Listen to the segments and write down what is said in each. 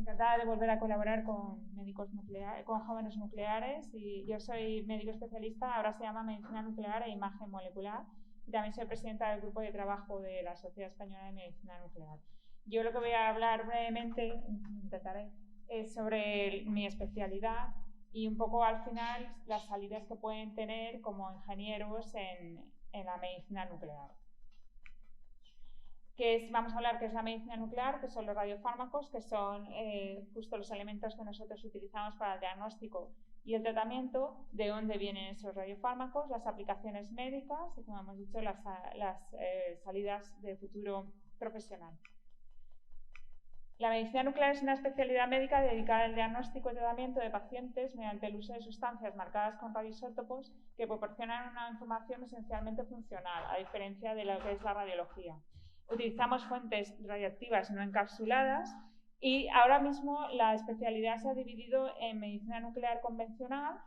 encantada de volver a colaborar con médicos nucleares, con jóvenes nucleares. Y yo soy médico especialista, ahora se llama Medicina Nuclear e Imagen Molecular. Y también soy presidenta del grupo de trabajo de la Sociedad Española de Medicina Nuclear. Yo lo que voy a hablar brevemente, intentaré, es sobre mi especialidad y un poco al final las salidas que pueden tener como ingenieros en la medicina nuclear. Vamos a hablar qué es la medicina nuclear, que son los radiofármacos, que son justo los elementos que nosotros utilizamos para el diagnóstico y el tratamiento, de dónde vienen esos radiofármacos, las aplicaciones médicas y, como hemos dicho, las salidas de futuro profesional. La medicina nuclear es una especialidad médica dedicada al diagnóstico y tratamiento de pacientes mediante el uso de sustancias marcadas con radioisótopos que proporcionan una información esencialmente funcional, a diferencia de lo que es la radiología. Utilizamos fuentes radiactivas no encapsuladas y ahora mismo la especialidad se ha dividido en medicina nuclear convencional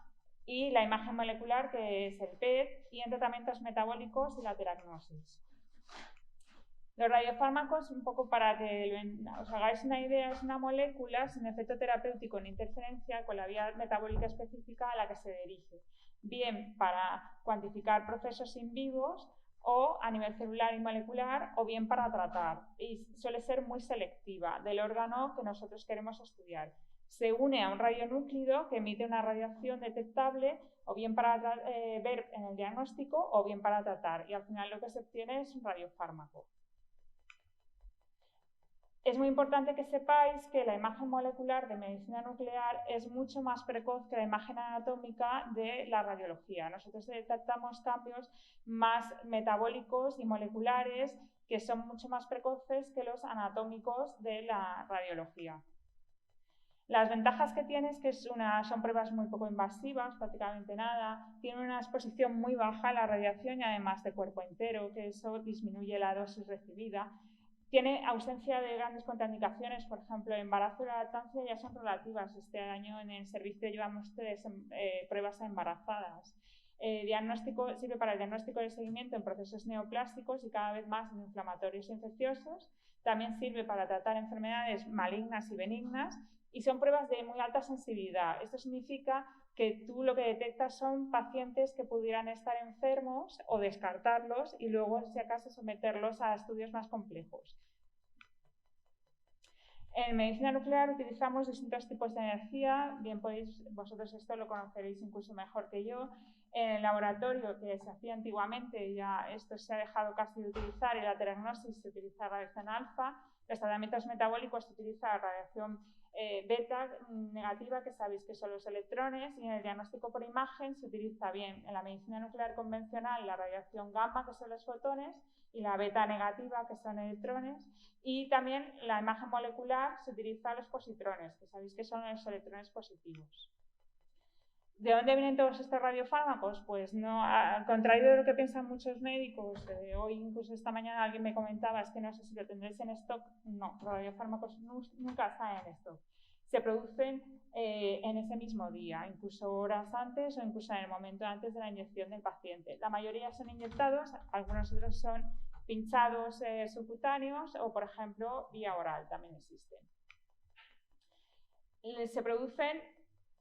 y la imagen molecular, que es el PET, y en tratamientos metabólicos y la terapnosis. Los radiofármacos, un poco para que os hagáis una idea, es una molécula sin efecto terapéutico ni interferencia con la vía metabólica específica a la que se dirige, bien para cuantificar procesos in vivos o a nivel celular y molecular, o bien para tratar, y suele ser muy selectiva del órgano que nosotros queremos estudiar. Se une a un radionúclido que emite una radiación detectable, o bien para ver en el diagnóstico o bien para tratar, y al final lo que se obtiene es un radiofármaco. Es muy importante que sepáis que la imagen molecular de medicina nuclear es mucho más precoz que la imagen anatómica de la radiología. Nosotros detectamos cambios más metabólicos y moleculares que son mucho más precoces que los anatómicos de la radiología. Las ventajas que tiene es que son pruebas muy poco invasivas, prácticamente nada, tienen una exposición muy baja a la radiación y además de cuerpo entero, que eso disminuye la dosis recibida. Tiene ausencia de grandes contraindicaciones, por ejemplo, el embarazo y la lactancia ya son relativas. Este año en el servicio llevamos 3 pruebas a embarazadas. Sirve para el diagnóstico y el seguimiento en procesos neoplásicos y cada vez más en inflamatorios e infecciosos. También sirve para tratar enfermedades malignas y benignas y son pruebas de muy alta sensibilidad. Esto significa que tú lo que detectas son pacientes que pudieran estar enfermos o descartarlos y luego, si acaso, someterlos a estudios más complejos. En medicina nuclear utilizamos distintos tipos de energía, bien podéis, vosotros esto lo conoceréis incluso mejor que yo. En el laboratorio, que se hacía antiguamente, ya esto se ha dejado casi de utilizar, y la terapnosis se utiliza radiación alfa. Los tratamientos metabólicos se utiliza radiación beta negativa, que sabéis que son los electrones, y en el diagnóstico por imagen se utiliza bien en la medicina nuclear convencional la radiación gamma, que son los fotones, y la beta negativa, que son electrones, y también la imagen molecular se utiliza los positrones, que sabéis que son los electrones positivos. ¿De dónde vienen todos estos radiofármacos? Pues no, al contrario de lo que piensan muchos médicos, hoy incluso esta mañana alguien me comentaba, es que no sé si lo tendréis en stock. No, los radiofármacos nunca están en stock. Se producen en ese mismo día, incluso horas antes o incluso en el momento antes de la inyección del paciente. La mayoría son inyectados, algunos otros son pinchados subcutáneos o, por ejemplo, vía oral también existen. Se producen,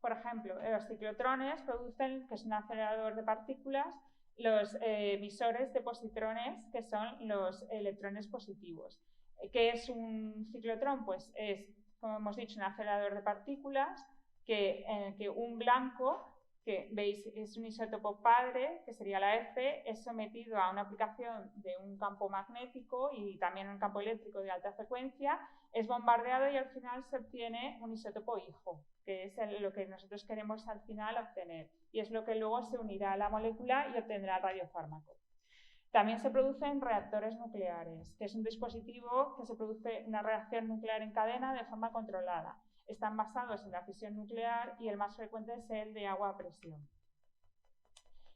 por ejemplo, los ciclotrones producen, que es un acelerador de partículas, los emisores de positrones, que son los electrones positivos. ¿Qué es un ciclotrón? Pues es, como hemos dicho, un acelerador de partículas en el que un blanco, que veis es un isótopo padre, que sería la F, es sometido a una aplicación de un campo magnético y también un campo eléctrico de alta frecuencia, es bombardeado y al final se obtiene un isótopo hijo, que es lo que nosotros queremos al final obtener, y es lo que luego se unirá a la molécula y obtendrá el radiofármaco. También se producen reactores nucleares, que es un dispositivo que se produce una reacción nuclear en cadena de forma controlada. Están basados en la fisión nuclear y el más frecuente es el de agua a presión.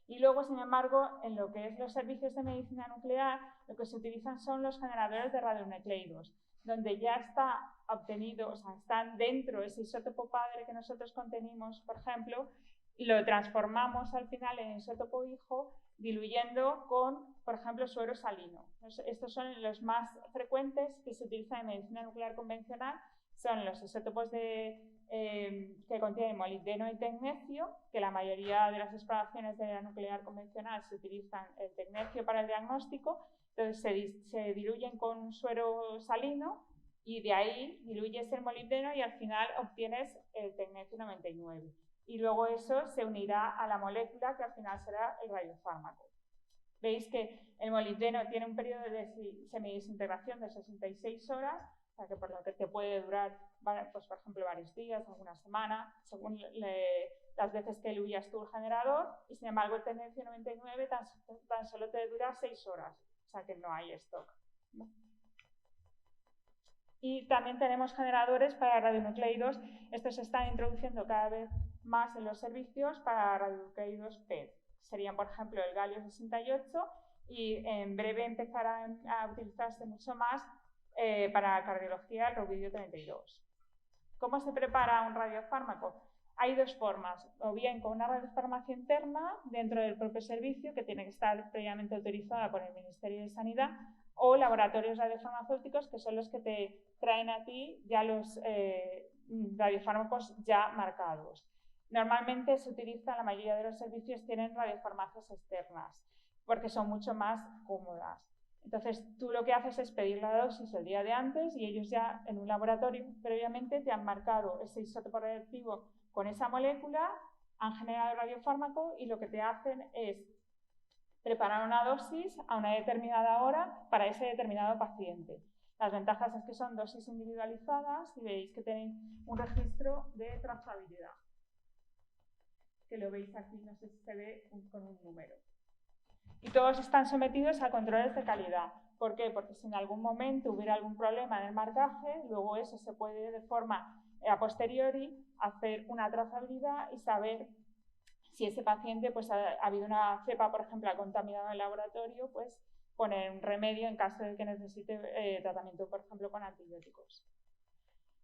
Y luego, sin embargo, en lo que es los servicios de medicina nuclear, lo que se utilizan son los generadores de radionucleidos, donde ya está obtenido, o sea, están dentro ese isótopo padre que nosotros contenimos, por ejemplo, lo transformamos al final en isótopo hijo, diluyendo con, por ejemplo, suero salino. Estos son los más frecuentes que se utilizan en medicina nuclear convencional. son los isótopos que contienen molibdeno y tecnecio, que la mayoría de las exploraciones de la nuclear convencional se utilizan el tecnecio para el diagnóstico, entonces se diluyen con un suero salino y de ahí diluyes el molibdeno y al final obtienes el tecnecio 99. Y luego eso se unirá a la molécula que al final será el radiofármaco. Veis que el molibdeno tiene un periodo de semidesintegración de 66 horas, o sea que por lo que te puede durar, pues, por ejemplo, varios días, alguna semana, según las veces que diluyas tú el generador, y sin embargo el tecnecio 99 tan solo te dura 6 horas, o sea que no hay stock, ¿no? Y también tenemos generadores para radionucleidos. Estos se están introduciendo cada vez más en los servicios para radionucleidos PET. Serían, por ejemplo, el galio 68 y en breve empezarán a utilizarse mucho más para cardiología el rubidio 32. ¿Cómo se prepara un radiofármaco? Hay dos formas, o bien con una radiofarmacia interna dentro del propio servicio, que tiene que estar previamente autorizada por el Ministerio de Sanidad, o laboratorios radiofarmacéuticos, que son los que te traen a ti ya los radiofármacos ya marcados. Normalmente se utiliza, la mayoría de los servicios tienen radiofarmacias externas, porque son mucho más cómodas. Entonces, tú lo que haces es pedir la dosis el día de antes y ellos ya en un laboratorio previamente te han marcado ese isótopo radioactivo con esa molécula, han generado el radiofármaco y lo que te hacen es preparar una dosis a una determinada hora para ese determinado paciente. Las ventajas es que son dosis individualizadas y veis que tenéis un registro de trazabilidad, que lo veis aquí, no sé si se ve con un número. Y todos están sometidos a controles de calidad. ¿Por qué? Porque si en algún momento hubiera algún problema en el marcaje, luego eso se puede de forma a posteriori hacer una trazabilidad y saber si ese paciente pues, ha habido una cepa, por ejemplo, ha contaminado el laboratorio, pues poner un remedio en caso de que necesite tratamiento, por ejemplo, con antibióticos.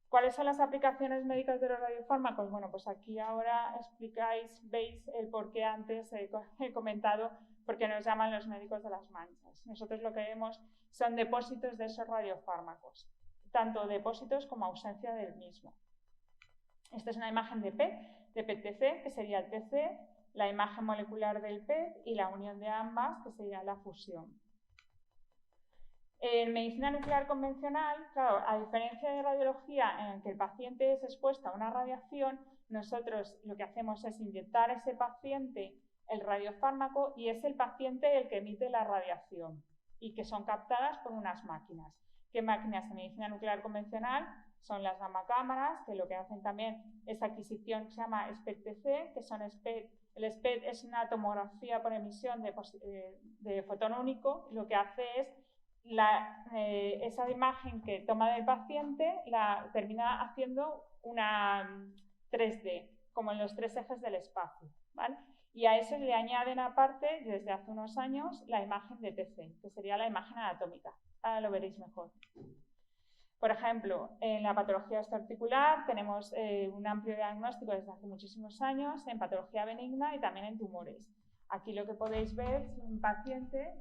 ¿Cuáles son las aplicaciones médicas de los radiofármacos? Bueno, pues aquí ahora veis el por qué antes he comentado por qué nos llaman los médicos de las manchas. Nosotros lo que vemos son depósitos de esos radiofármacos, tanto depósitos como ausencia del mismo. Esta es una imagen de PET, de PET-TC, que sería el TC, la imagen molecular del PET y la unión de ambas, que sería la fusión. En medicina nuclear convencional, claro, a diferencia de radiología en la que el paciente es expuesto a una radiación, nosotros lo que hacemos es inyectar a ese paciente el radiofármaco y es el paciente el que emite la radiación y que son captadas por unas máquinas. ¿Qué máquinas en medicina nuclear convencional? Son las gamacámaras, que lo que hacen también es adquisición que se llama SPECT-TC, que son SPECT. El SPECT es una tomografía por emisión de fotón único, y lo que hace es esa imagen que toma del paciente la termina haciendo una 3D, como en los 3 ejes del espacio, ¿vale? Y a eso le añaden aparte, desde hace unos años, la imagen de TC, que sería la imagen anatómica. Ahora lo veréis mejor. Por ejemplo, en la patología osteoarticular tenemos un amplio diagnóstico desde hace muchísimos años en patología benigna y también en tumores. Aquí lo que podéis ver es un paciente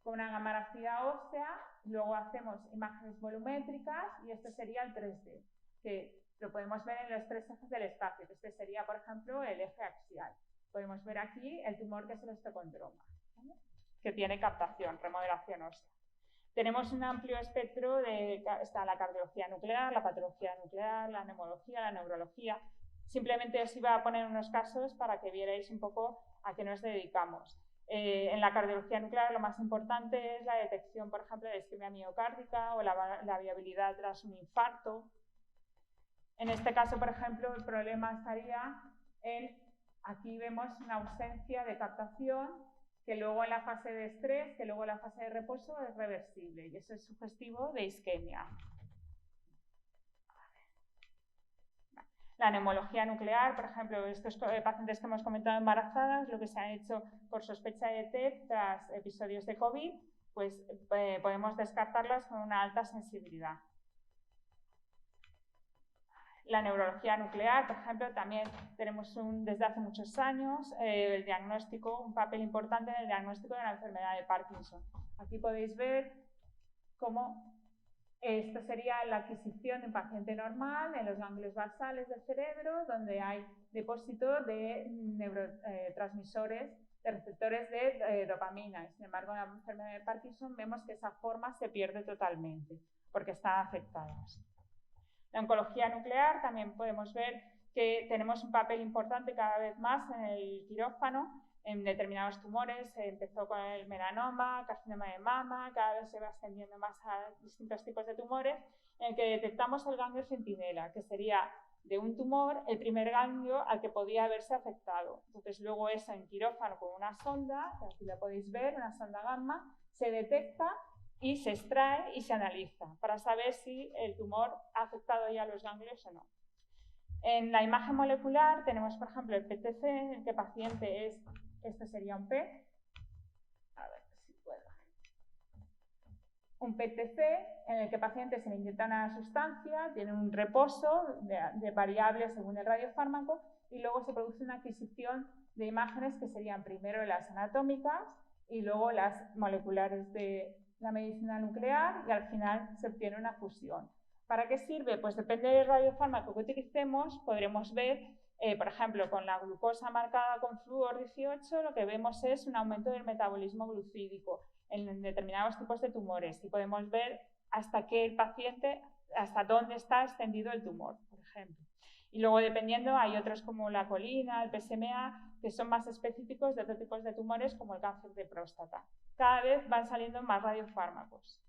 con una gamografía ósea, luego hacemos imágenes volumétricas y este sería el 3D, que lo podemos ver en los 3 ejes del espacio, que este sería, por ejemplo, el eje axial. Podemos ver aquí el tumor que es el osteocondroma, ¿vale? Que tiene captación, remodelación ósea. Tenemos un amplio espectro está la cardiología nuclear, la patología nuclear, la neumología, la neurología. Simplemente os iba a poner unos casos para que vierais un poco a qué nos dedicamos. En la cardiología nuclear lo más importante es la detección, por ejemplo, de isquemia miocárdica o la viabilidad tras un infarto. En este caso, por ejemplo, el problema estaría en, aquí vemos una ausencia de captación, que luego en la fase de estrés, que luego en la fase de reposo es reversible, y eso es sugestivo de isquemia. La neumología nuclear, por ejemplo, estos pacientes que hemos comentado embarazadas, lo que se ha hecho por sospecha de TEP tras episodios de COVID, pues podemos descartarlas con una alta sensibilidad. La neurología nuclear, por ejemplo, también tenemos desde hace muchos años el diagnóstico, un papel importante en el diagnóstico de la enfermedad de Parkinson. Aquí podéis ver cómo Esto sería la adquisición de un paciente normal en los ganglios basales del cerebro, donde hay depósito de neurotransmisores, de receptores de dopamina. Sin embargo, en la enfermedad de Parkinson vemos que esa forma se pierde totalmente porque están afectadas. La oncología nuclear también podemos ver que tenemos un papel importante cada vez más en el quirófano, en determinados tumores. Empezó con el melanoma, carcinoma de mama, cada vez se va extendiendo más a distintos tipos de tumores, en el que detectamos el ganglio centinela, que sería de un tumor el primer ganglio al que podía haberse afectado. Entonces, luego eso en quirófano con una sonda, que aquí la podéis ver, una sonda gamma, se detecta y se extrae y se analiza para saber si el tumor ha afectado ya los ganglios o no. En la imagen molecular tenemos, por ejemplo, el PTC, en el que el paciente es, este sería un PET, a ver si puedo. Un PTC en el que el paciente se le inyecta una sustancia, tiene un reposo de variables según el radiofármaco y luego se produce una adquisición de imágenes que serían primero las anatómicas y luego las moleculares de la medicina nuclear y al final se obtiene una fusión. ¿Para qué sirve? Pues depende del radiofármaco que utilicemos, podremos ver, por ejemplo, con la glucosa marcada con flúor 18, lo que vemos es un aumento del metabolismo glucídico en determinados tipos de tumores y podemos ver hasta qué el paciente, hasta dónde está extendido el tumor, por ejemplo. Y luego, dependiendo, hay otros como la colina, el PSMA, que son más específicos de otros tipos de tumores como el cáncer de próstata. Cada vez van saliendo más radiofármacos.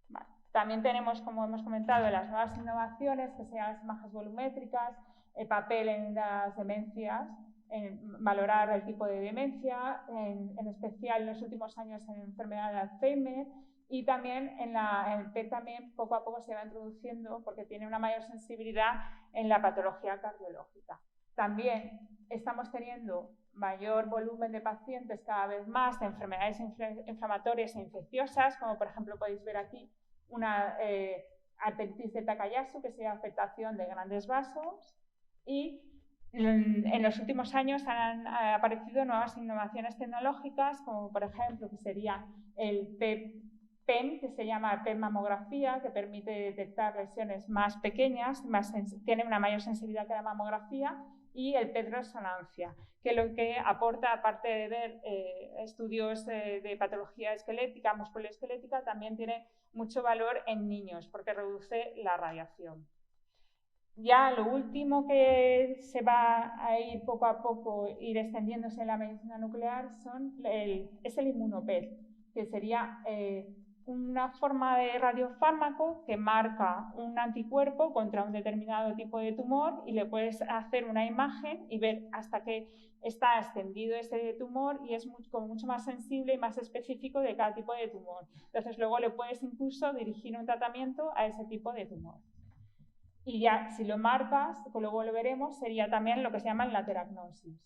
Vale. También tenemos, como hemos comentado, las nuevas innovaciones, que sean las imágenes volumétricas, el papel en las demencias, en valorar el tipo de demencia, en especial en los últimos años en enfermedad de Alzheimer, y también en el PET también poco a poco se va introduciendo porque tiene una mayor sensibilidad en la patología cardiológica. También estamos teniendo mayor volumen de pacientes cada vez más de enfermedades inflamatorias e infecciosas, como por ejemplo podéis ver aquí una arteritis de Takayasu, que sería afectación de grandes vasos, y en los últimos años han aparecido nuevas innovaciones tecnológicas, como por ejemplo que sería el PEM, que se llama PEM mamografía, que permite detectar lesiones más pequeñas, tiene una mayor sensibilidad que la mamografía, y el PET resonancia, que lo que aporta, aparte de ver estudios de patología esquelética, musculoesquelética, también tiene mucho valor en niños, porque reduce la radiación. Ya lo último que se va a ir poco a poco ir extendiéndose en la medicina nuclear es el inmunopet, que sería una forma de radiofármaco que marca un anticuerpo contra un determinado tipo de tumor y le puedes hacer una imagen y ver hasta qué está extendido ese tumor y es mucho más sensible y más específico de cada tipo de tumor. Entonces luego le puedes incluso dirigir un tratamiento a ese tipo de tumor. Y ya si lo marcas, que luego lo veremos, sería también lo que se llama la terapnosis.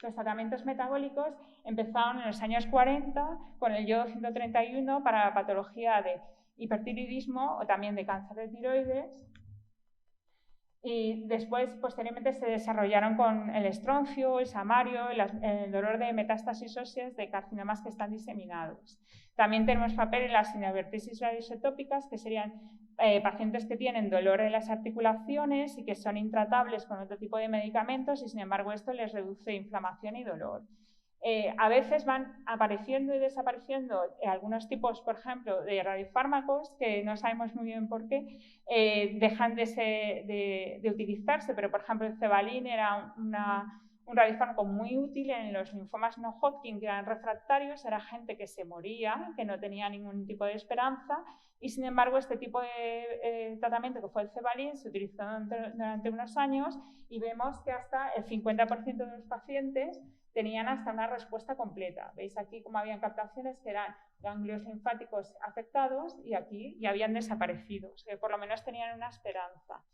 Los tratamientos metabólicos empezaron en los años 40 con el yodo 131 para la patología de hipertiroidismo o también de cáncer de tiroides. Y después, posteriormente, se desarrollaron con el estroncio, el samario, el dolor de metástasis óseas de carcinomas que están diseminados. También tenemos papel en las sinubertesis radioisotópicas, que serían pacientes que tienen dolor en las articulaciones y que son intratables con otro tipo de medicamentos y, sin embargo, esto les reduce inflamación y dolor. A veces van apareciendo y desapareciendo algunos tipos, por ejemplo, de radiofármacos que no sabemos muy bien por qué dejan de utilizarse, pero por ejemplo el Cebalin era un radiofármaco muy útil en los linfomas no Hodgkin que eran refractarios, era gente que se moría, que no tenía ningún tipo de esperanza y sin embargo este tipo de tratamiento que fue el Cebalin se utilizó durante unos años y vemos que hasta el 50% de los pacientes tenían hasta una respuesta completa. Veis aquí cómo habían captaciones que eran ganglios linfáticos afectados y aquí ya habían desaparecido, o sea, que por lo menos tenían una esperanza.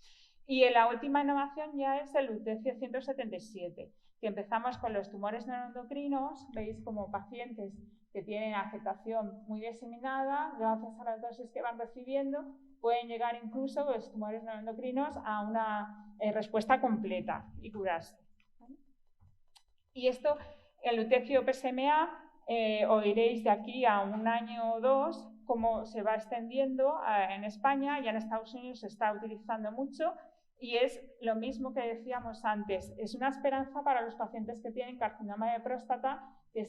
Y en la última innovación ya es el lutecio 177, que empezamos con los tumores neuroendocrinos, veis como pacientes que tienen afectación muy diseminada, gracias a las dosis que van recibiendo, pueden llegar incluso los tumores neuroendocrinos a una respuesta completa y curarse. Y esto, el lutecio PSMA, oiréis de aquí a un año o dos cómo se va extendiendo en España y en Estados Unidos se está utilizando mucho. Y es lo mismo que decíamos antes, es una esperanza para los pacientes que tienen carcinoma de próstata, que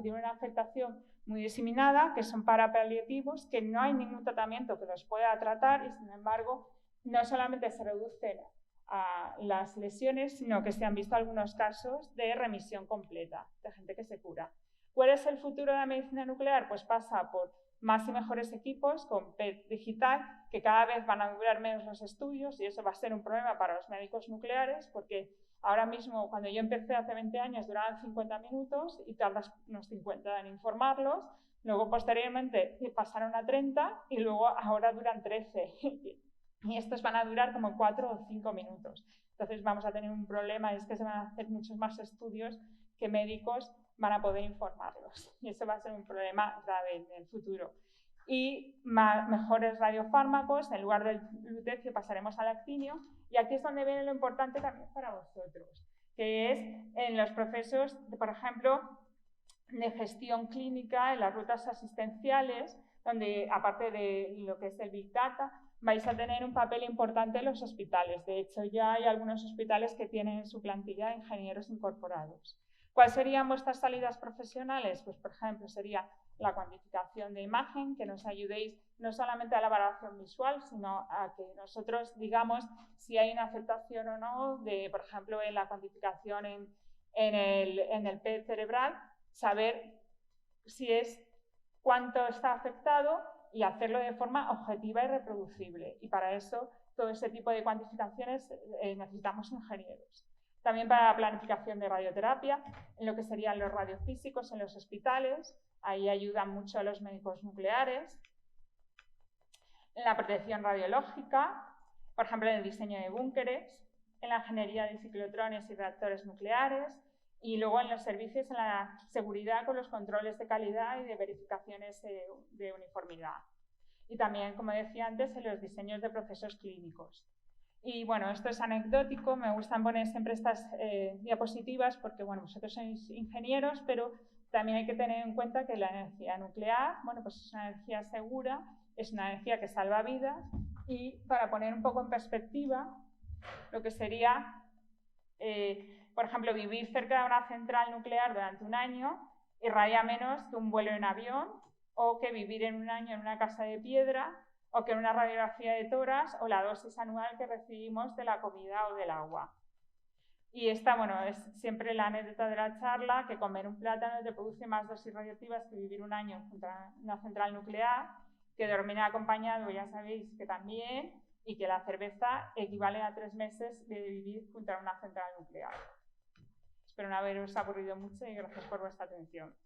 tienen una afectación muy diseminada, que son parapaliativos, que no hay ningún tratamiento que los pueda tratar y, sin embargo, no solamente se reducen las lesiones, sino que se han visto algunos casos de remisión completa, de gente que se cura. ¿Cuál es el futuro de la medicina nuclear? Pues pasa por más y mejores equipos con PET digital, que cada vez van a durar menos los estudios y eso va a ser un problema para los médicos nucleares, porque ahora mismo, cuando yo empecé hace 20 años, duraban 50 minutos y tardas unos 50 en informarlos. Luego, posteriormente, pasaron a 30 y luego ahora duran 13. Y estos van a durar como 4 o 5 minutos. Entonces vamos a tener un problema, es que se van a hacer muchos más estudios que médicos van a poder informarlos. Y eso va a ser un problema grave en el futuro. Y mejores radiofármacos, en lugar del lutecio pasaremos al actinio. Y aquí es donde viene lo importante también para vosotros, que es en los procesos, por ejemplo, de gestión clínica, en las rutas asistenciales, donde aparte de lo que es el Big Data, vais a tener un papel importante en los hospitales. De hecho, ya hay algunos hospitales que tienen en su plantilla de ingenieros incorporados. ¿Cuáles serían vuestras salidas profesionales? Pues, por ejemplo, sería la cuantificación de imagen, que nos ayudéis no solamente a la evaluación visual, sino a que nosotros digamos si hay una aceptación o no, de, por ejemplo, en la cuantificación en el PET cerebral, saber si es cuánto está afectado y hacerlo de forma objetiva y reproducible. Y para eso, todo ese tipo de cuantificaciones necesitamos ingenieros. También para la planificación de radioterapia, en lo que serían los radiofísicos en los hospitales, ahí ayudan mucho a los médicos nucleares. En la protección radiológica, por ejemplo, en el diseño de búnkeres, en la ingeniería de ciclotrones y reactores nucleares, y luego en los servicios en la seguridad con los controles de calidad y de verificaciones de uniformidad. Y también, como decía antes, en los diseños de procesos clínicos. Y bueno, esto es anecdótico, me gustan poner siempre estas diapositivas porque, bueno, vosotros sois ingenieros, pero también hay que tener en cuenta que la energía nuclear, bueno, pues es una energía segura, es una energía que salva vidas y para poner un poco en perspectiva lo que sería, por ejemplo, vivir cerca de una central nuclear durante un año irradia menos que un vuelo en avión o que vivir en un año en una casa de piedra o que una radiografía de tórax o la dosis anual que recibimos de la comida o del agua. Y esta, bueno, es siempre la anécdota de la charla, que comer un plátano te produce más dosis radioactivas que vivir un año junto a una central nuclear, que dormir acompañado ya sabéis que también, y que la cerveza equivale a 3 meses de vivir junto a una central nuclear. Espero no haberos aburrido mucho y gracias por vuestra atención.